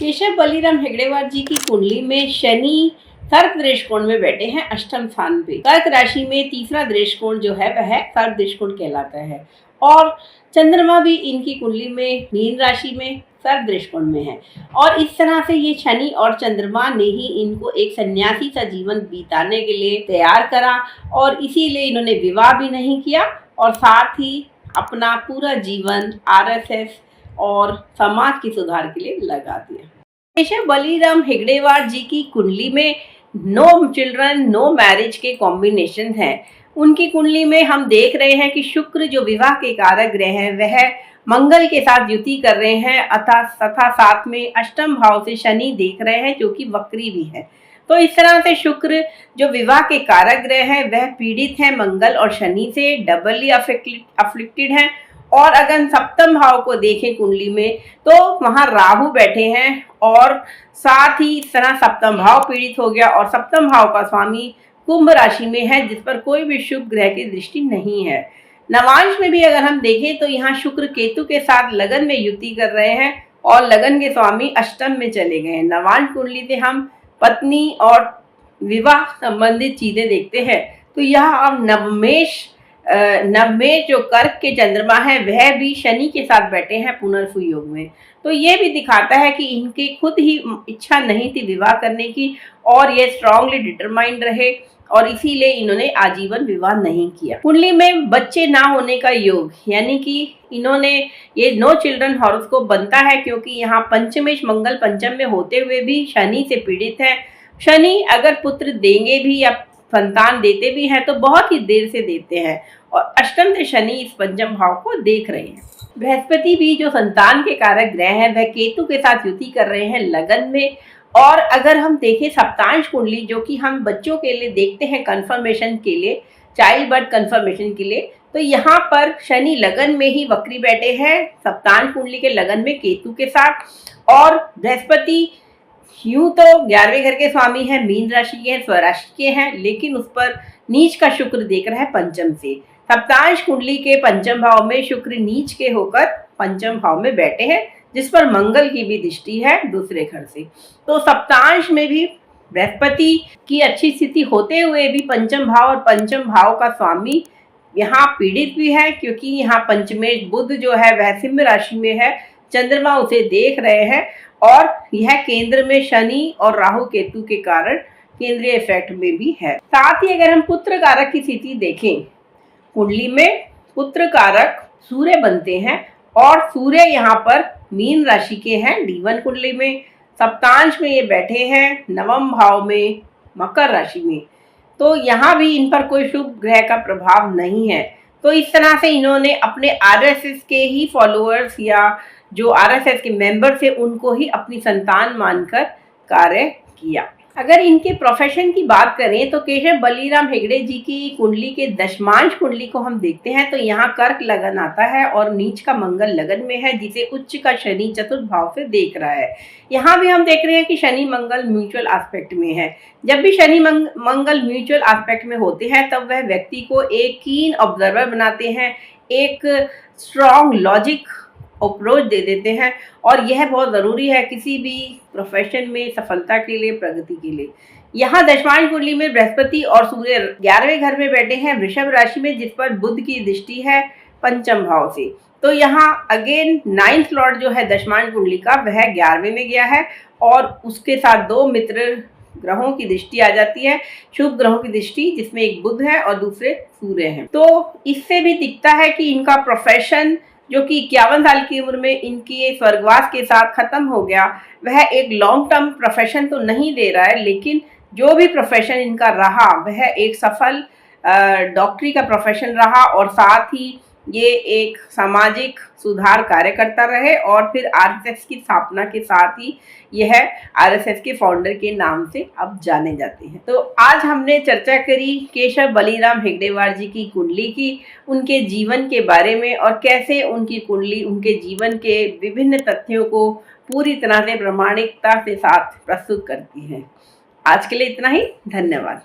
केशव बलिराम हेगड़ेवार जी की कुंडली में शनि कर्क दृष्टिकोण में बैठे हैं अष्टम स्थान पे। कर्क राशि में तीसरा दृष्टिकोण जो है वह कर्क दृष्टिकोण कहलाता है और चंद्रमा भी इनकी कुंडली में मीन राशि में कर्क दृष्टिकोण में है। और इस तरह से ये शनि और चंद्रमा ने ही इनको एक सन्यासी सा जीवन बिताने के लिए तैयार करा और इसीलिए इन्होंने विवाह भी नहीं किया और साथ ही अपना पूरा जीवन आरएसएस और समाज के सुधार के लिए लगा दिया। केशव बलिराम हेगड़ेवार जी की कुंडली में नो चिल्ड्रन नो मैरिज के कॉम्बिनेशन हैं। उनकी कुंडली में हम देख रहे हैं कि शुक्र जो विवाह के कारक ग्रह हैं वह मंगल के साथ युति कर रहे हैं तथा साथ में अष्टम भाव से शनि देख रहे हैं जो कि वक्री भी है। तो इस तरह से शुक्र जो विवाह के कारक ग्रह है वह पीड़ित है मंगल और शनि से, डबली अफ्लिक्टेड है। और अगर सप्तम भाव को देखें कुंडली में तो वहां राहु बैठे हैं और साथ ही इस तरह सप्तम भाव पीड़ित हो गया और सप्तम भाव का स्वामी कुंभ राशि में है जिस पर कोई भी शुभ ग्रह की दृष्टि नहीं है। नवांश में भी अगर हम देखें तो यहाँ शुक्र केतु के साथ लगन में युति कर रहे हैं और लगन के स्वामी अष्टम में चले गए हैं। नवांश कुंडली से हम पत्नी और विवाह संबंधित चीजें देखते हैं तो यह अब नवमेश जो कर्क के चंद्रमा है वह भी शनि के साथ बैठे हैं पुनर्फु योग में। तो ये भी दिखाता है कि इनकी खुद ही इच्छा नहीं थी विवाह करने की और ये स्ट्रांगली डिटरमाइंड रहे और इसीलिए इन्होंने आजीवन विवाह नहीं किया। कुंडली में बच्चे ना होने का योग यानी कि इन्होंने ये नो चिल्ड्रन हॉरोस्कोप बनता है क्योंकि यहाँ पंचमेश मंगल पंचम में होते हुए भी शनि से पीड़ित है। शनि अगर पुत्र देंगे भी या संतान देते भी हैं तो बहुत ही देर से देते हैं और अष्टम से शनि इस पंचम भाव को देख रहे हैं। बृहस्पति भी जो संतान के कारक ग्रह है वह केतु के साथ युति कर रहे हैं लगन में। और अगर हम देखें सप्तांश कुंडली जो कि हम बच्चों के लिए देखते हैं कंफर्मेशन के लिए, चाइल्ड बर्थ कंफर्मेशन के लिए, तो यहाँ पर शनि लगन में ही वक्री बैठे हैं सप्तांश कुंडली के लगन में केतु के साथ। और बृहस्पति यूं तो 11वें घर के स्वामी हैं, मीन राशि के हैं, स्वराशि के हैं, लेकिन उस पर नीच का शुक्र देख रहा है पंचम से। सप्तांश कुंडली के पंचम भाव में शुक्र नीच के होकर पंचम भाव में बैठे हैं जिस पर मंगल की भी दृष्टि है दूसरे घर से। तो सप्तांश में भी बृहस्पति की अच्छी स्थिति होते हुए भी पंचम भाव और पंचम भाव का स्वामी यहाँ पीड़ित भी है क्योंकि यहाँ पंचमेश बुध जो है वह सिंह राशि में है, चंद्रमा उसे देख रहे हैं और यह केंद्र में शनि और राहु केतु के कारण केंद्रीय इफेक्ट में भी है। साथ ही अगर हम पुत्र कारक की स्थिति देखें कुंडली में पुत्र कारक सूर्य बनते हैं और सूर्य यहाँ पर मीन राशि के हैं D1 कुंडली में। सप्तांश में ये बैठे हैं नवम भाव में मकर राशि में, तो यहाँ भी इन पर कोई शुभ ग्रह का प्रभाव नहीं है। तो इस तरह से इन्होंने अपने आरएसएस के ही फॉलोअर्स या जो आरएसएस के मेंबर्स थे उनको ही अपनी संतान मानकर कार्य किया। अगर इनके प्रोफेशन की बात करें तो केशव बलिराम हेगड़े जी की कुंडली के दशमांश कुंडली को हम देखते हैं तो यहाँ कर्क लगन आता है और नीच का मंगल लगन में है जिसे उच्च का शनि चतुर्थ भाव से देख रहा है। यहाँ भी हम देख रहे हैं कि शनि मंगल म्यूचुअल एस्पेक्ट में है। जब भी शनि मंगल म्यूचुअल एस्पेक्ट में होते हैं तब वह व्यक्ति को एक कीन ऑब्जर्वर बनाते हैं, एक स्ट्रॉन्ग लॉजिक अप्रोच दे देते हैं और यह बहुत ज़रूरी है किसी भी प्रोफेशन में सफलता के लिए, प्रगति के लिए। यहाँ दशमांश कुंडली में बृहस्पति और सूर्य 11वें घर में बैठे हैं वृषभ राशि में जिस पर बुध की दृष्टि है पंचम भाव से। तो यहाँ अगेन 9th लॉर्ड जो है दशमांश कुंडली का वह 11वें में गया है और उसके साथ दो मित्र ग्रहों की दृष्टि आ जाती है, शुभ ग्रहों की दृष्टि जिसमें एक बुध है और दूसरे सूर्य हैं। तो इससे भी दिखता है कि इनका प्रोफेशन जो कि 51 साल की उम्र में इनकी स्वर्गवास के साथ खत्म हो गया वह एक लॉन्ग टर्म प्रोफेशन तो नहीं दे रहा है, लेकिन जो भी प्रोफेशन इनका रहा वह एक सफल डॉक्टरी का प्रोफेशन रहा और साथ ही ये एक सामाजिक सुधार कार्य करता रहे और फिर आरएसएस की स्थापना के साथ ही यह आरएसएस के फाउंडर के नाम से अब जाने जाते हैं। तो आज हमने चर्चा करी केशव बलिराम हेगड़ेवार जी की कुंडली की, उनके जीवन के बारे में और कैसे उनकी कुंडली उनके जीवन के विभिन्न तथ्यों को पूरी तरह से प्रामाणिकता के साथ प्रस्तुत करती है। आज के लिए इतना ही, धन्यवाद।